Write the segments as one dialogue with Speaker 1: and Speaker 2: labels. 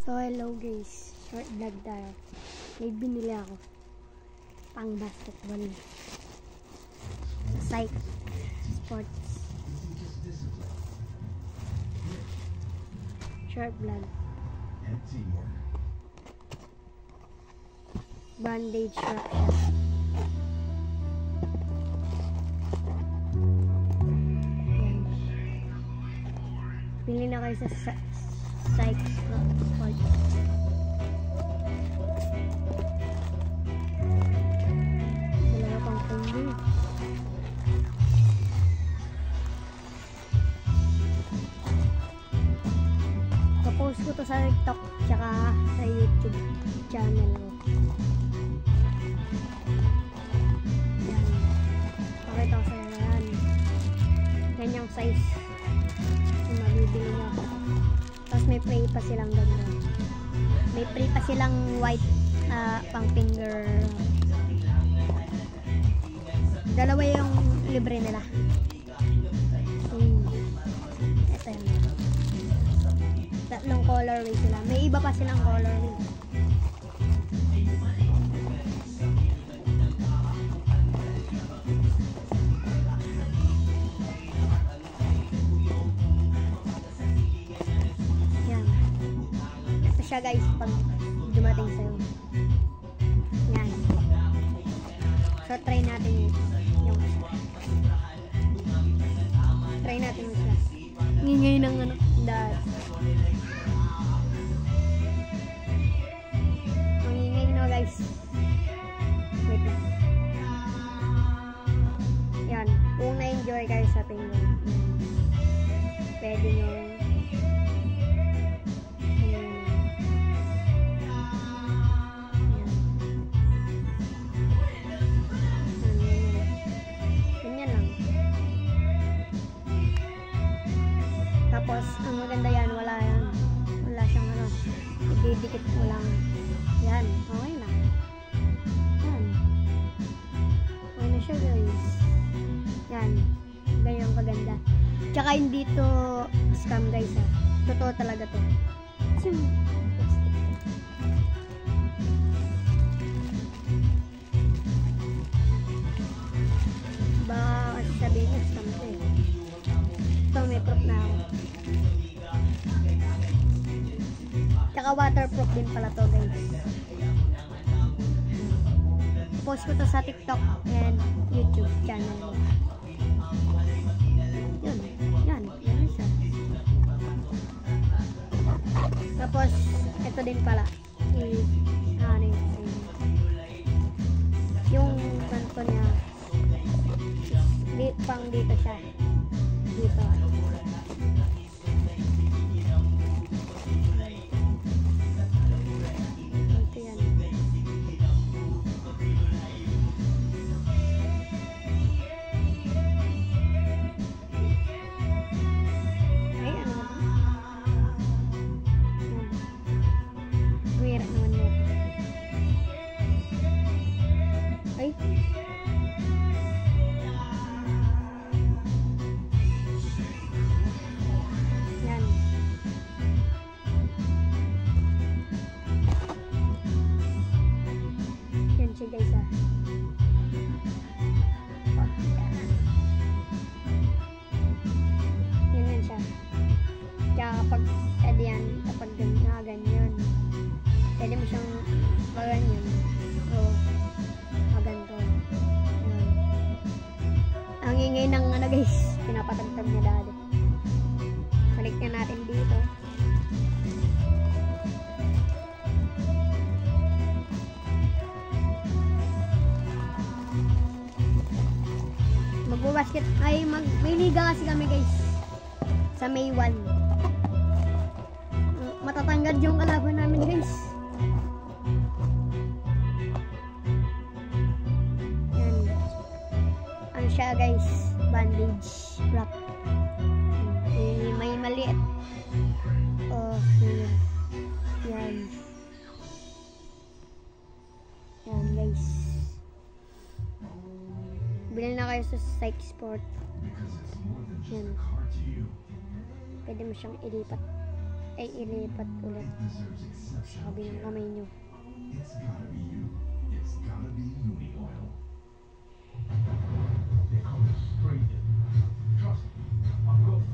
Speaker 1: So hello guys, short vlog tayo. May binili ako pang basketball sa Psych Sports. Short vlog. Bandage short siya. Yan. Bili na kayo sa Psych Sports. Dalawa pang finger. Kapost ko to sa TikTok tsaka sa YouTube channel ko. Yan. Pakita ko sa yan. Ganyang size yung mabibili niya. Tapos may free pa silang ganda. May free pa silang white pang finger. Dalawa yung libre nila. Ito yun. Tatlong colorway sila. May iba pa silang colorway. Siya guys pag dumating sa'yo. Yan. So try natin yung try natin yung sila. Ngingay ng ano dahil ang ngingay no guys. Wait lang. Yan. Kung na-enjoy kayo sa tingin pwede nyo tapos, ang maganda yan, wala siyang ano, ididikit mo lang. Yan, okay na. Yan. Okay na siya guys. Yan, ganyan kaganda. Tsaka hindi to scam guys ha. Totoo talaga to. Baka kasi sabihin niya, scam to eh. Ito, may proof na ako. Tsaka waterproof din pala to guys. Post ko to sa TikTok and YouTube channel. Yun. Yan siya. Tapos, ito din pala. Yung kanto niya pang dito siya. Dito. Guys yan siya. Kaya kapag yan, kapag ganyan pwede mo siyang maganyan o maganto. Ang ingay ng ano guys, pinapatagtag niya dati. Balik na natin dito. Basket ay may liga kasi kami guys sa May 1. Matatanggal yung kalaban namin guys. Yan. Ano siya guys, bandage wrap. May maliit. Oh, yan. Yan guys. Bilhin na kayo sa Psych Sport. Yan. Pwede mo siyang ilipat. ay ilipat ulit sa kabilang kamay nyo.
Speaker 2: It's gotta be you. It's gotta be Uni Oil. They come straight in. Trust me. I'm good.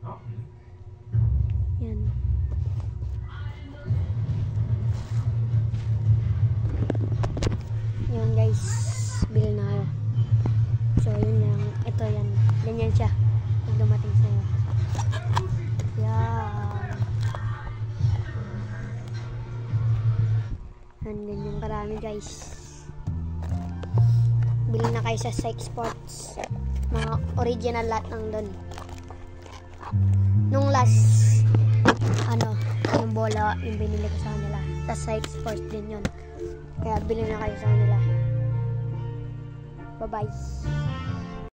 Speaker 2: Not me.
Speaker 1: Yan. Yan guys, bili na kayo. So yun lang, ito yan, ganyan siya pag dumating sa'yo. Yan. Yan, ganyan karami guys. Bili na kayo sa Sykes Sports. Mga original lahat ng doon. Nung last, yung bola, yung binili ko sa kanila. Sa Sykes Sports din yun. Kaya bili na kayo sa kanila. Bye-bye.